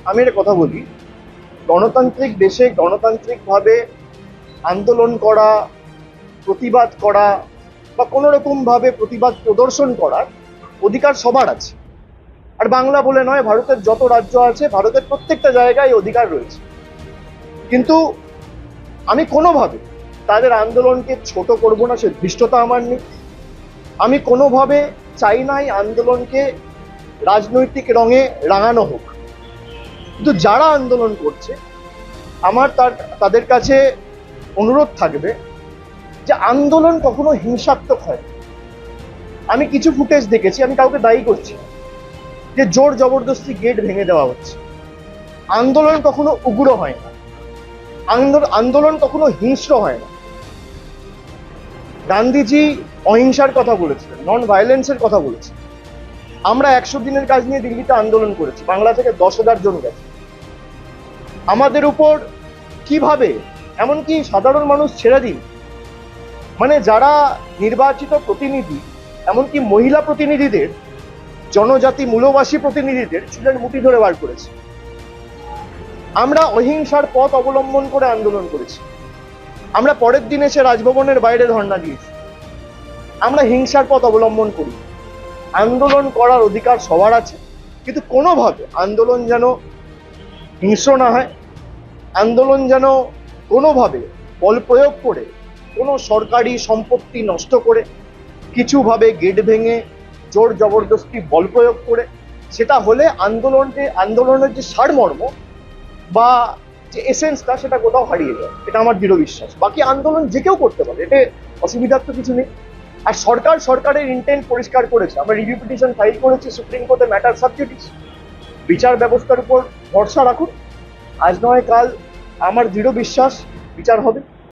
আমি একটা কথা বলি, গণতান্ত্রিক দেশে গণতান্ত্রিকভাবে আন্দোলন করা, প্রতিবাদ করা বা কোনো রকমভাবে প্রতিবাদ প্রদর্শন করার অধিকার সবার আছে। আর বাংলা বলে নয়, ভারতের যত রাজ্য আছে, ভারতের প্রত্যেকটা জায়গায় এই অধিকার রয়েছে। কিন্তু আমি কোনোভাবে তাদের আন্দোলনকে ছোট করব না, সে ধৃষ্টতা আমার নেই। আমি কোনোভাবে চাই না এই আন্দোলনকে রাজনৈতিক রঙে রাঙানো হোক। কিন্তু যারা আন্দোলন করছে, আমার তাদের কাছে অনুরোধ থাকবে যে আন্দোলন কখনো হিংসাত্মক হয় না। আমি কিছু ফুটেজ দেখেছি, আমি কাউকে দায়ী করছি না, যে জোর জবরদস্তি গেট ভেঙে দেওয়া হচ্ছে। আন্দোলন কখনো উগ্র হয় না, আন্দোলন কখনো হিংস্র হয় না। গান্ধীজি অহিংসার কথা বলেছিলেন, নন ভায়োলেন্সের কথা বলেছিলেন। আমরা 100 দিনের কাজ নিয়ে দিল্লিতে আন্দোলন করেছি, বাংলা থেকে 10,000 জন গেছে। আমাদের উপর কিভাবে, এমনকি সাধারণ মানুষ ছেড়ে দিন, মানে যারা নির্বাচিত প্রতিনিধি, এমনকি মহিলা প্রতিনিধিদের, জনজাতি মূলবাসী প্রতিনিধিদের চুলের মুঠি ধরে বার করেছে। আমরা অহিংসার পথ অবলম্বন করে আন্দোলন করেছি। আমরা পরের দিন এসে রাজভবনের বাইরে ধর্ণা দিয়েছি। আমরা হিংসার পথ অবলম্বন করি। আন্দোলন করার অধিকার সবার আছে, কিন্তু কোনোভাবে আন্দোলন যেন হিংস্র না হয়, আন্দোলন যেন কোনোভাবে বল প্রয়োগ করে, কোনো সরকারি সম্পত্তি নষ্ট করে, কিছুভাবে গেট ভেঙে, জোর জবরদস্তি বল প্রয়োগ করে, সেটা হলে আন্দোলনের যে সারমর্ম বা যে এসেন্সটা, সেটা কোথাও হারিয়ে যায়। এটা আমার দৃঢ় বিশ্বাস। বাকি আন্দোলন যে কেউ করতে পারে, এতে অসুবিধার তো কিছু নেই। আর সরকারের ইন্টেন্ট পরিষ্কার করেছে। আমরা রিভিউ পিটিশন ফাইল করেছি সুপ্রিম কোর্টে, ম্যাটার সাব জুডিস। বিচার ব্যবস্থার উপর ভরসা রাখুন, আজ নয় কাল আমার দৃঢ় বিশ্বাস বিচার হবে।